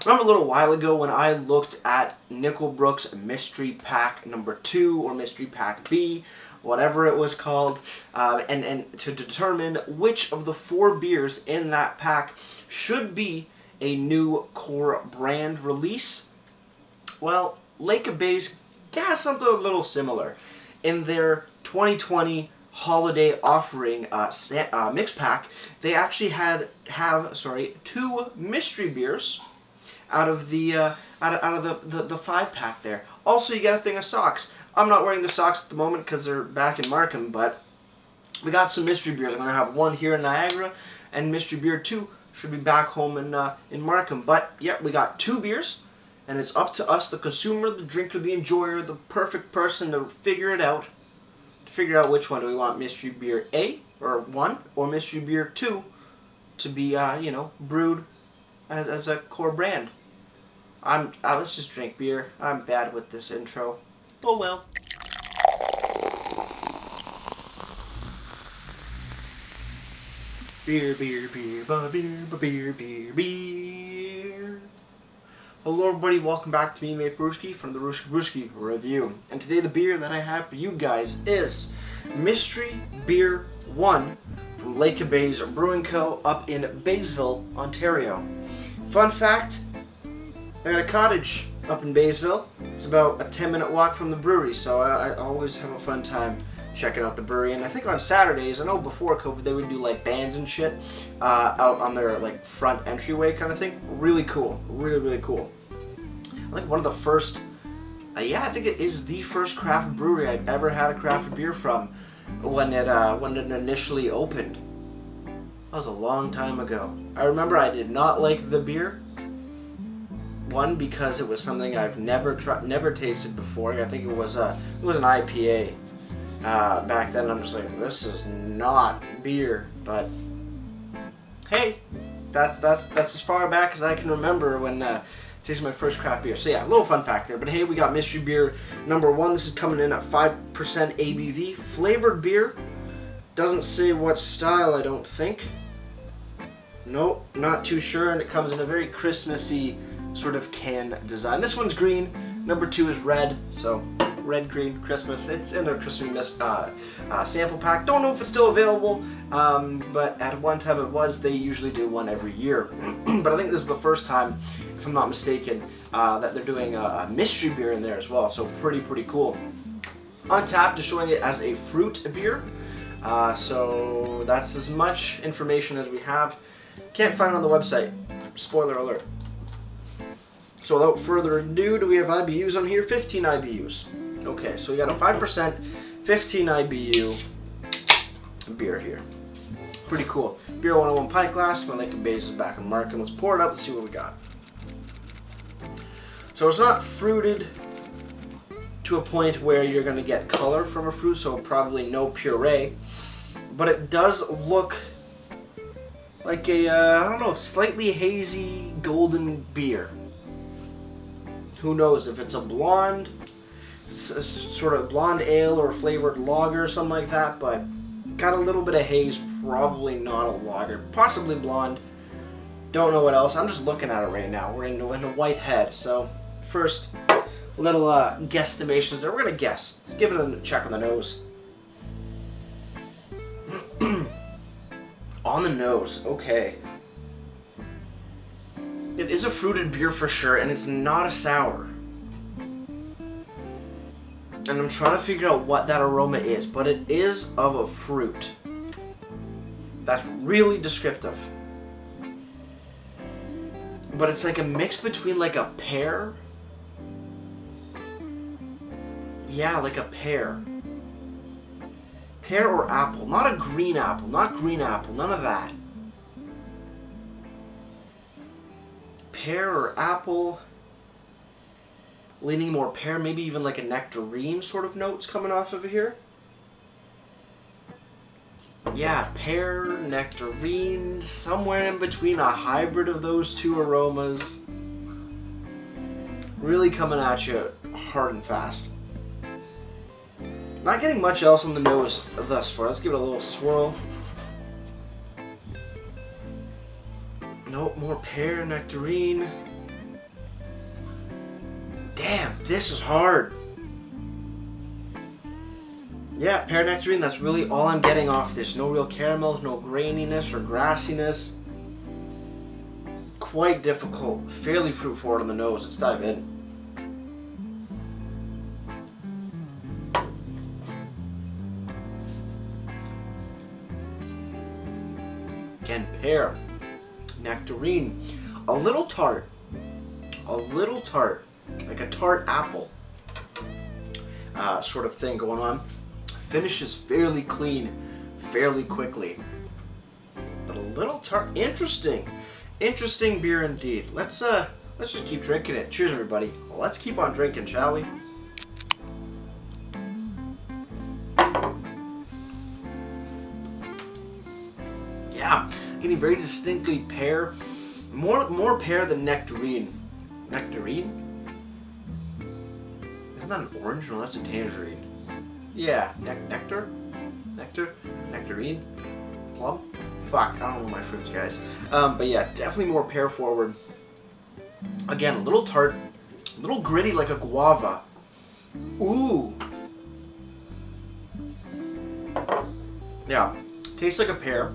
remember a little while ago when I looked at Nickelbrook's Mystery Pack number 2 or Mystery Pack B, whatever it was called, and to determine which of the 4 beers in that pack should be a new core brand release. Well, Lake of Bays got something a little similar. In their 2020 holiday offering mix pack, they actually have 2 mystery beers out of the 5 pack there. Also, you get a thing of socks. I'm not wearing the socks at the moment because they're back in Markham, but we got some mystery beers. I'm gonna have one here in Niagara, and mystery beer 2 should be back home in Markham. But yeah, we got 2 beers, and it's up to us, the consumer, the drinker, the enjoyer, the perfect person to figure it out. To figure out which one do we want, mystery beer A or 1 or mystery beer 2 to be brewed as a core brand. Let's just drink beer. I'm bad with this intro. Oh well. Beer, beer, beer, beer, beer, beer. Hello everybody, welcome back to me, Mate Brewski from the Brewski Review. And today the beer that I have for you guys is Mystery Beer 1 from Lake of Bays Brewing Co. up in Baysville, Ontario. Fun fact, I got a cottage up in Baysville. It's about a 10-minute walk from the brewery, so I always have a fun time checking out the brewery. And I think on Saturdays, I know before COVID they would do like bands and shit out on their like front entryway kind of thing. Really cool, really cool. I think one of the first, I think it is the first craft brewery I've ever had a craft beer from when it initially opened. That was a long time ago. I remember I did not like the beer. One, because it was something I've never tasted before. I think it was an IPA back then. I'm just like, this is not beer. But hey, that's as far back as I can remember when tasting my first craft beer. So yeah, a little fun fact there. But hey, we got mystery beer number 1. This is coming in at 5% ABV, flavored beer. Doesn't say what style, I don't think. Nope, not too sure. And it comes in a very Christmassy sort of can design. This one's green, number 2 is red, so red, green, Christmas. It's in a Christmas sample pack. Don't know if it's still available, but at one time it was. They usually do one every year. But I think this is the first time, if I'm not mistaken, that they're doing a mystery beer in there as well, so pretty cool. Untapped is showing it as a fruit beer, so that's as much information as we have. Can't find it on the website. Spoiler alert. So without further ado, do we have IBUs on here? 15 IBUs. Okay, so we got a 5%, 15 IBU beer here. Pretty cool. Beer 101 pint glass. My Lake of Bays is back in Markham. Let's pour it up and see what we got. So it's not fruited to a point where you're going to get color from a fruit, so probably no puree. But it does look like a, slightly hazy golden beer. Who knows if it's a blonde, sort of blonde ale or flavored lager or something like that, but got a little bit of haze, probably not a lager, possibly blonde. Don't know what else. I'm just looking at it right now. We're in a white head, so first little guesstimations there. We're gonna guess. Let's give it a check on the nose. On the nose, okay. It is a fruited beer for sure, and it's not a sour. And I'm trying to figure out what that aroma is, but it is of a fruit. That's really descriptive. But it's like a mix between like a pear. Yeah, like a pear. Pear or apple. Not a green apple, none of that. Pear or apple, leaning more pear, maybe even like a nectarine sort of notes coming off of here. Yeah, pear, nectarine, somewhere in between, a hybrid of those two aromas. Really coming at you hard and fast. Not getting much else on the nose thus far. Let's give it a little swirl. Nope, more pear, nectarine. This is hard. Yeah, pear nectarine, that's really all I'm getting off this. No real caramels, no graininess or grassiness. Quite difficult. Fairly fruit forward on the nose. Let's dive in. Again, pear. Nectarine. A little tart. Like a tart apple sort of thing going on. Finishes fairly clean, fairly quickly. But a little tart. Interesting beer indeed. Let's just keep drinking it. Cheers, everybody. Well, let's keep on drinking, shall we? Yeah, getting very distinctly pear. More pear than nectarine. Nectarine? Isn't that an orange? No, that's a tangerine. Yeah, nectar? Nectarine? Plum? Fuck, I don't know my fruits, guys. But yeah, definitely more pear forward. Again, a little tart, a little gritty like a guava. Ooh. Yeah, tastes like a pear.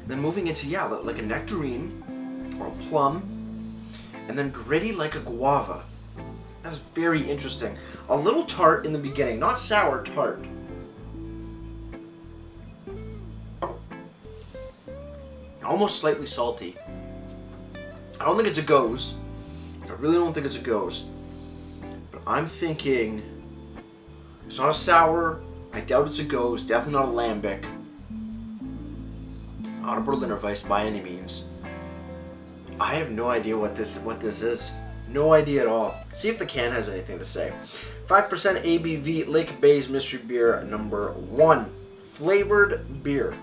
Then moving into, yeah, like a nectarine or a plum. And then gritty like a guava. That's very interesting. A little tart in the beginning, not sour, tart. Almost slightly salty. I don't think it's a goes. I really don't think it's a goes. But I'm thinking it's not a sour. I doubt it's a goes. Definitely not a lambic. Not a Berliner Weiss by any means. I have no idea what this is. No idea at all. See if the can has anything to say. 5% ABV Lake Bay's Mystery Beer number 1. Flavored beer.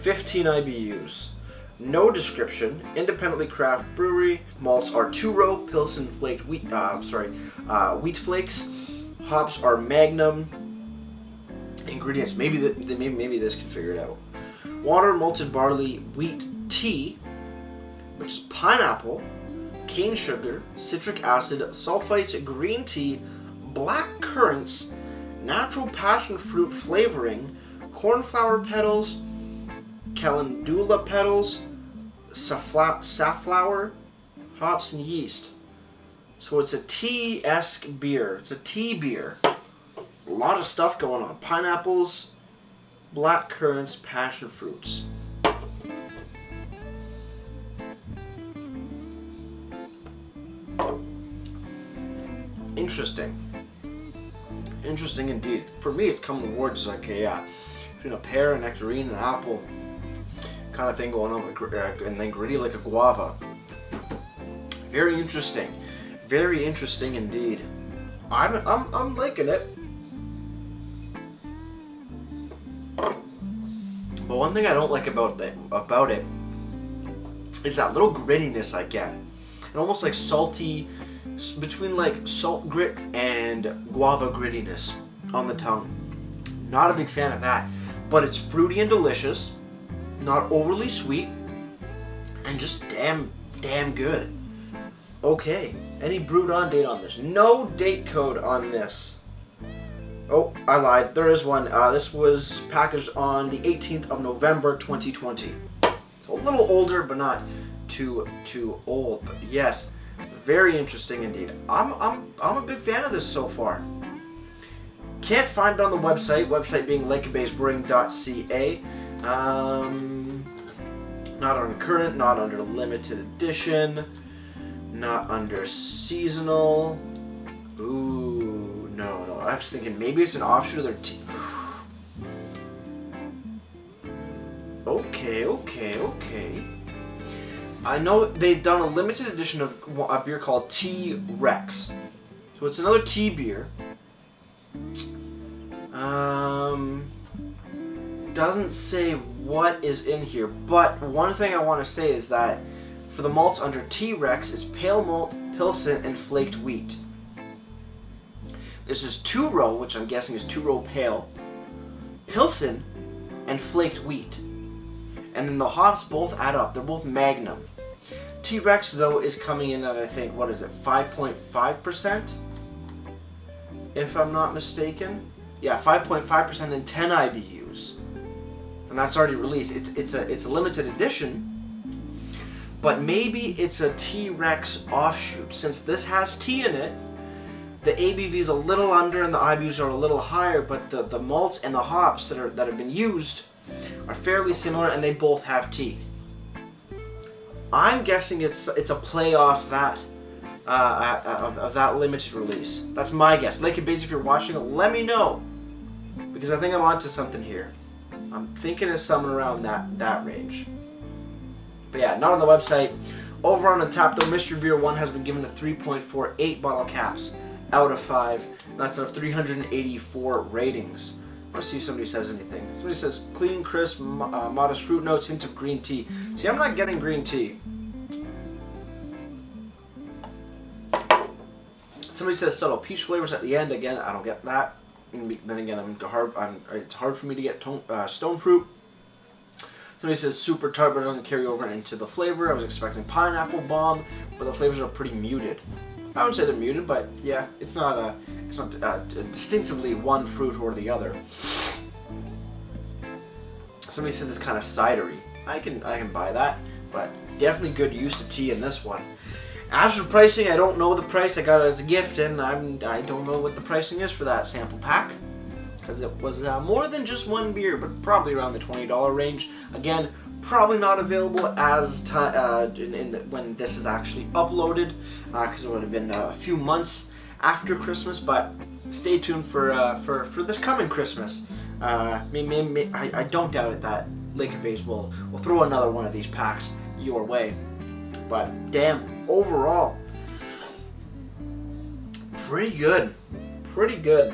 15 IBUs. No description. Independently craft brewery. Malts are two-row Pilsen flaked wheat. Wheat flakes. Hops are Magnum. Ingredients. Maybe this can figure it out. Water, malted barley, wheat tea, which is pineapple, cane sugar, citric acid, sulfites, green tea, black currants, natural passion fruit flavoring, cornflower petals, calendula petals, safflower, hops, and yeast. So it's a tea-esque beer. It's a tea beer. A lot of stuff going on. Pineapples, black currants, passion fruits. Interesting indeed. For me, it's coming towards like between a pear, a nectarine, and an apple kind of thing going on, and then gritty like a guava. Very interesting indeed. I'm liking it. But one thing I don't like about it is that little grittiness I get. And almost like salty, between like salt grit and guava grittiness on the tongue. Not a big fan of that. But it's fruity and delicious, not overly sweet, and just damn good. Okay, any brewed on date on this? No date code on this. Oh, I lied. There is one. This was packaged on the 18th of November, 2020. So a little older, but not too old. But yes, very interesting indeed. I'm a big fan of this so far. Can't find it on the website being lakebaysbrewing.ca. Not on current, not under limited edition, not under seasonal. Ooh, no. I was thinking maybe it's an offshoot of their tea. Okay. I know they've done a limited edition of a beer called T-Rex. So it's another tea beer. Doesn't say what is in here, but one thing I want to say is that for the malts under T-Rex is pale malt, Pilsen, and flaked wheat. This is two-row, which I'm guessing is two-row pale, Pilsen, and flaked wheat. And then the hops both add up. They're both Magnum. T-Rex, though, is coming in at, I think, what is it, 5.5%? If I'm not mistaken. Yeah, 5.5% and 10 IBUs. And that's already released. It's a limited edition. But maybe it's a T-Rex offshoot. Since this has tea in it, the ABV is a little under and the IBUs are a little higher, but the malts and the hops that have been used are fairly similar, and they both have tea. I'm guessing it's a play off that of that limited release. That's my guess. Lake and Bays, if you're watching it, let me know, because I think I'm onto something here. I'm thinking it's something around that range. But yeah, not on the website. Over on Untapped, though, Mystery Beer 1 has been given a 3.48 bottle caps out of 5. That's out of 384 ratings. I want to see if somebody says anything. Somebody says clean, crisp, modest fruit notes, hint of green tea. See, I'm not getting green tea. Somebody says subtle peach flavors at the end. Again, I don't get that. And then again, it's hard for me to get stone fruit. Somebody says super tart, but it doesn't carry over into the flavor. I was expecting pineapple bomb, but the flavors are pretty muted. I wouldn't say they're muted, but yeah, it's not distinctively one fruit or the other. Somebody says it's kind of cidery. I can buy that, but definitely good use of tea in this one. As for pricing, I don't know the price. I got it as a gift, and I don't know what the pricing is for that sample pack, because it was more than just one beer, but probably around the $20 range. Again, probably not available as when this is actually uploaded, because it would have been a few months after Christmas. But stay tuned for this coming Christmas. I don't doubt it that Lake and Bays will throw another one of these packs your way. But damn, overall, pretty good. Pretty good.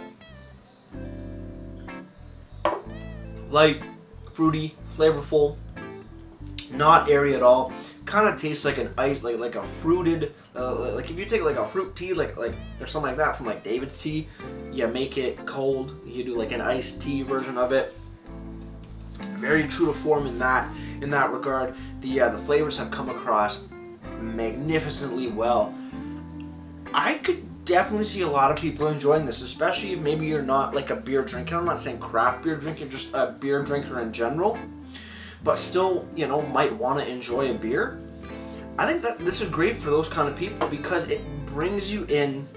Light, fruity, flavorful, not airy at all. Kind of tastes like an ice, like a fruited, like if you take like a fruit tea, like or something like that from like David's Tea, you make it cold. You do like an iced tea version of it. Very true to form in that regard. The flavors have come across magnificently well. I could definitely see a lot of people enjoying this, especially if maybe you're not like a beer drinker. I'm not saying craft beer drinker, just a beer drinker in general, but still, might want to enjoy a beer. I think that this is great for those kind of people because it brings you in,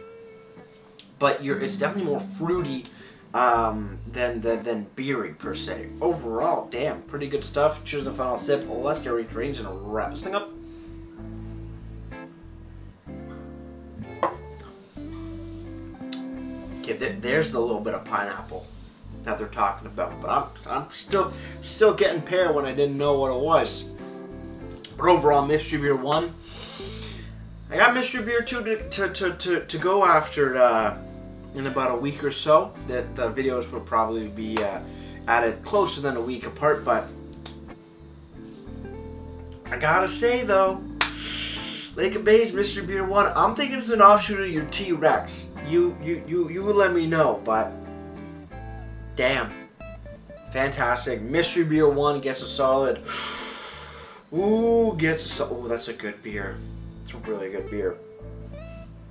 but it's definitely more fruity than beery per se. Overall, damn, pretty good stuff. Cheers to the final sip. Let's get ready to range and wrap this thing up. Okay, there's the little bit of pineapple that they're talking about, but I'm still getting pear when I didn't know what it was. But overall, Mystery Beer 1. I got Mystery Beer 2 to go after in about a week or so. That the videos will probably be added closer than a week apart, but I gotta say though, Lake and Bays Mystery Beer 1, I'm thinking it's an offshoot of your T-Rex. You would let me know, but damn, fantastic. Mystery Beer 1 gets a solid. Ooh, that's a good beer. It's a really good beer.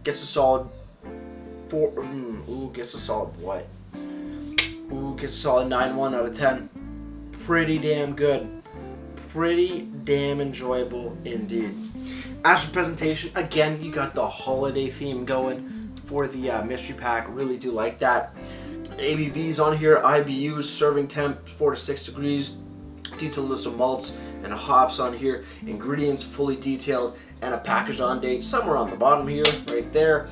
Gets a solid 4. Gets a solid what? Gets a solid 9.1 out of 10. Pretty damn good. Pretty damn enjoyable indeed. As for presentation, again, you got the holiday theme going for the mystery pack. Really do like that. ABVs on here, IBUs, serving temp 4 to 6 degrees, detailed list of malts and hops on here, ingredients fully detailed, and a package on date somewhere on the bottom here, right there.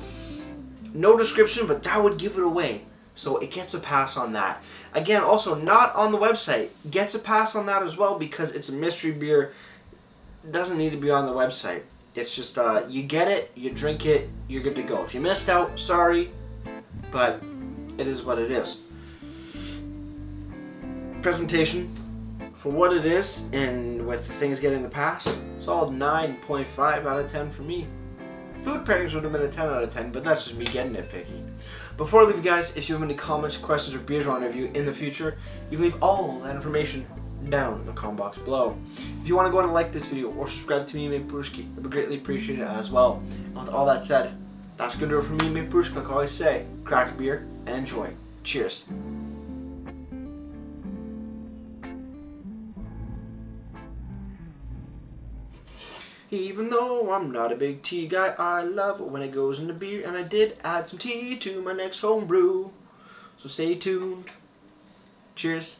No description, but that would give it away, so it gets a pass on that. Again, also not on the website, gets a pass on that as well because it's a mystery beer. It doesn't need to be on the website. It's just, you get it, you drink it, you're good to go. If you missed out, sorry, but it is what it is. Presentation, for what it is, and with things getting the pass, solid 9.5 out of 10 for me. Food pairings would have been a 10 out of 10, but that's just me getting nitpicky. Before I leave you guys, if you have any comments, questions, or beers I want to review in the future, you can leave all that information down in the comment box below. If you want to go and like this video or subscribe to me, Mate Brewski, it would greatly appreciate it as well. And with all that said, that's going to do it for me, Mate Brewski. Like I always say, crack a beer and enjoy. Cheers. Even though I'm not a big tea guy, I love it when it goes into beer, and I did add some tea to my next home brew. So stay tuned. Cheers.